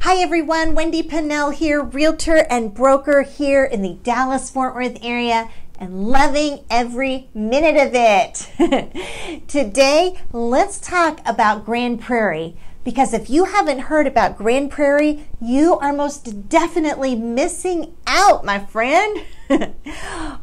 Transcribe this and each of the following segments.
Hi everyone, Wendy Pennell here, realtor and broker here in the Dallas-Fort Worth area and loving every minute of it. Today, let's talk about Grand Prairie because if you haven't heard about Grand Prairie, you are most definitely missing out, my friend.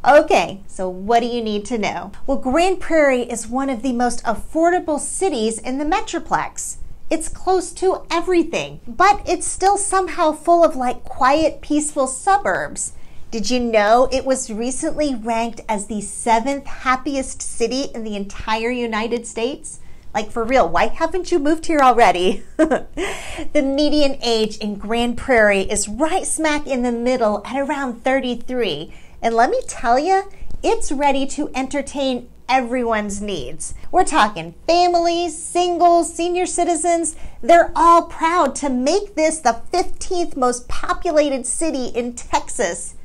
Okay, so what do you need to know? Well, Grand Prairie is one of the most affordable cities in the Metroplex. It's close to everything, but it's still somehow full of like quiet, peaceful suburbs. Did you know it was recently ranked as the 7th happiest city in the entire United States? Like for real, why haven't you moved here already? The median age in Grand Prairie is right smack in the middle at around 33. And let me tell you, it's ready to entertain everyone's needs. We're talking families, singles, senior citizens. They're all proud to make this the 15th most populated city in Texas.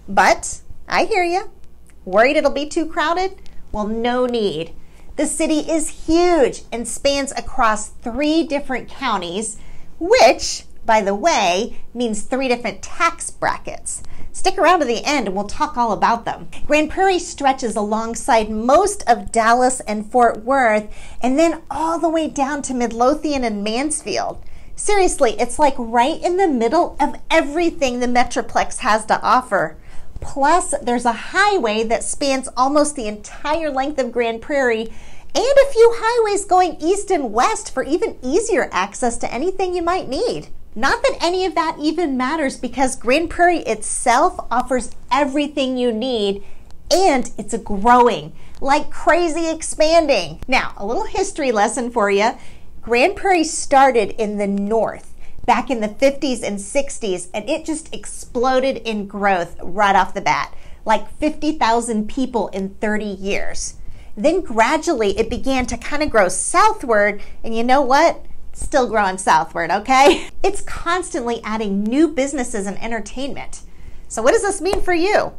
But I hear you. Worried it'll be too crowded? Well, no need. The city is huge and spans across 3 different counties, which, by the way, means 3 different tax brackets. Stick around to the end and we'll talk all about them. Grand Prairie stretches alongside most of Dallas and Fort Worth and then all the way down to Midlothian and Mansfield. Seriously, it's like right in the middle of everything the Metroplex has to offer. Plus, there's a highway that spans almost the entire length of Grand Prairie and a few highways going east and west for even easier access to anything you might need. Not that any of that even matters because Grand Prairie itself offers everything you need and it's growing, like crazy expanding. Now, a little history lesson for you. Grand Prairie started in the north back in the 50s and 60s and it just exploded in growth right off the bat, like 50,000 people in 30 years. Then gradually it began to kind of grow southward and you know what? Still growing southward, okay? It's constantly adding new businesses and entertainment. So what does this mean for you?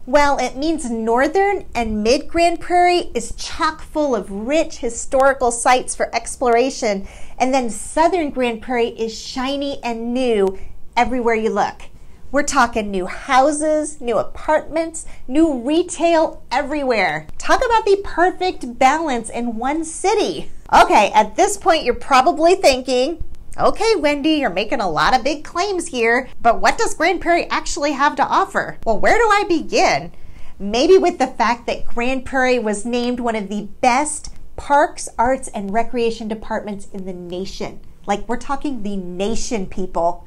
Well, it means northern and mid Grand Prairie is chock full of rich historical sites for exploration, and then southern Grand Prairie is shiny and new everywhere you look. We're talking new houses, new apartments, new retail everywhere. Talk about the perfect balance in one city. Okay, at this point, you're probably thinking, okay, Wendy, you're making a lot of big claims here, but what does Grand Prairie actually have to offer? Well, where do I begin? Maybe with the fact that Grand Prairie was named one of the best parks, arts, and recreation departments in the nation. Like we're talking the nation, people.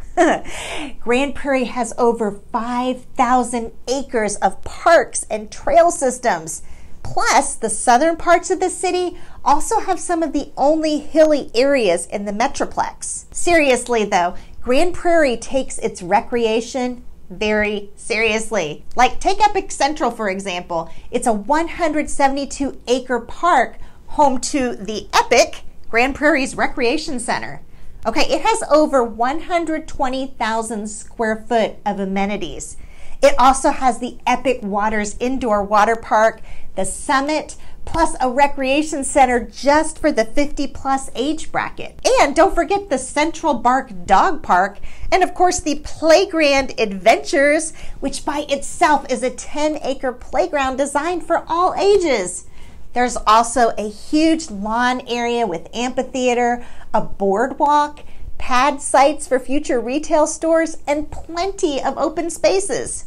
Grand Prairie has over 5,000 acres of parks and trail systems. Plus, the southern parts of the city also have some of the only hilly areas in the Metroplex. Seriously though, Grand Prairie takes its recreation very seriously. Like take Epic Central for example. It's a 172-acre park home to the Epic, Grand Prairie's recreation center. Okay, it has over 120,000 square foot of amenities. It also has the Epic Waters indoor water park, the Summit, plus a recreation center just for the 50-plus age bracket. And don't forget the Central Bark Dog Park, and of course the Playground Adventures, which by itself is a 10-acre playground designed for all ages. There's also a huge lawn area with amphitheater, a boardwalk, pad sites for future retail stores, and plenty of open spaces.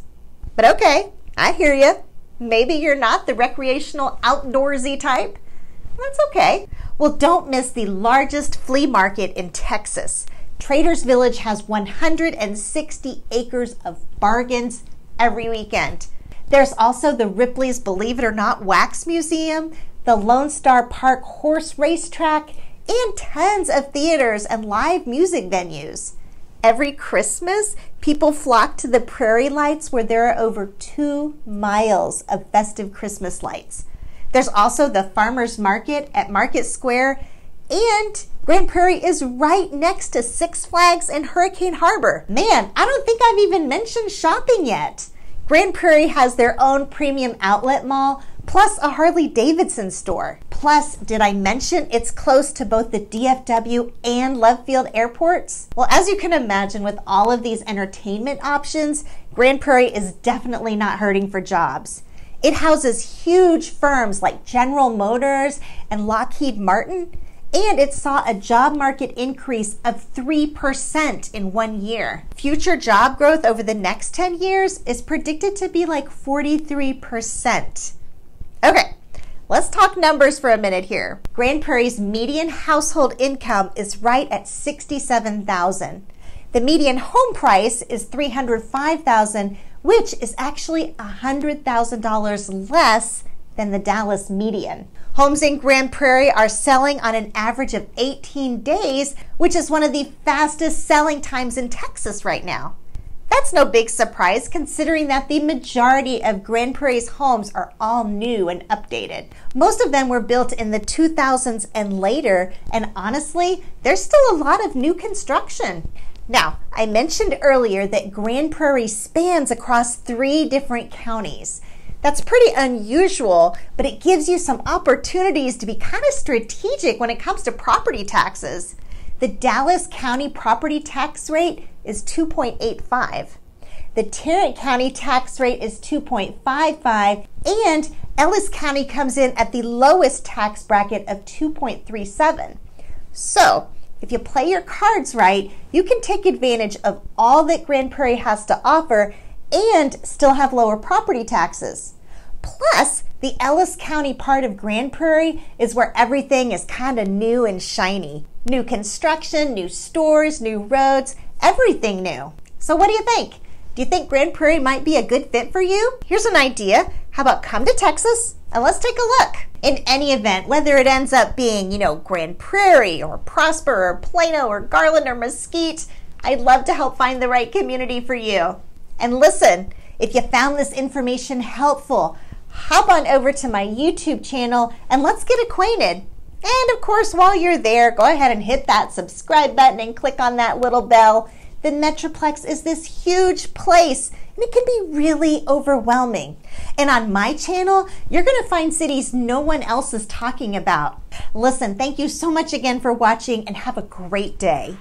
But okay, I hear you. Maybe you're not the recreational outdoorsy type. That's okay. Well, don't miss the largest flea market in Texas. Traders Village has 160 acres of bargains every weekend. There's also the Ripley's Believe It or Not Wax Museum, the Lone Star Park Horse Racetrack, and tons of theaters and live music venues. Every Christmas, people flock to the Prairie Lights where there are over 2 miles of festive Christmas lights. There's also the Farmers Market at Market Square, and Grand Prairie is right next to Six Flags and Hurricane Harbor. Man, I don't think I've even mentioned shopping yet. Grand Prairie has their own premium outlet mall, plus a Harley-Davidson store. Plus, did I mention it's close to both the DFW and Love Field airports? Well, as you can imagine, with all of these entertainment options, Grand Prairie is definitely not hurting for jobs. It houses huge firms like General Motors and Lockheed Martin, and it saw a job market increase of 3% in 1 year. Future job growth over the next 10 years is predicted to be like 43%. Okay, let's talk numbers for a minute here. Grand Prairie's median household income is right at $67,000. The median home price is $305,000, which is actually $100,000 less than the Dallas median. Homes in Grand Prairie are selling on an average of 18 days, which is one of the fastest selling times in Texas right now. That's no big surprise considering that the majority of Grand Prairie's homes are all new and updated. Most of them were built in the 2000s and later, and honestly, there's still a lot of new construction. Now, I mentioned earlier that Grand Prairie spans across 3 different counties. That's pretty unusual, but it gives you some opportunities to be kind of strategic when it comes to property taxes. The Dallas County property tax rate is 2.85. The Tarrant County tax rate is 2.55, and Ellis County comes in at the lowest tax bracket of 2.37. So, if you play your cards right, you can take advantage of all that Grand Prairie has to offer and still have lower property taxes. Plus, the Ellis County part of Grand Prairie is where everything is kind of new and shiny. New construction, new stores, new roads, everything new. So what do you think? Do you think Grand Prairie might be a good fit for you? Here's an idea. How about come to Texas and let's take a look. In any event, whether it ends up being, Grand Prairie or Prosper or Plano or Garland or Mesquite, I'd love to help find the right community for you. And listen, if you found this information helpful, hop on over to my YouTube channel and let's get acquainted. And of course, while you're there, go ahead and hit that subscribe button and click on that little bell. The Metroplex is this huge place and it can be really overwhelming. And on my channel, you're going to find cities no one else is talking about. Listen, thank you so much again for watching and have a great day.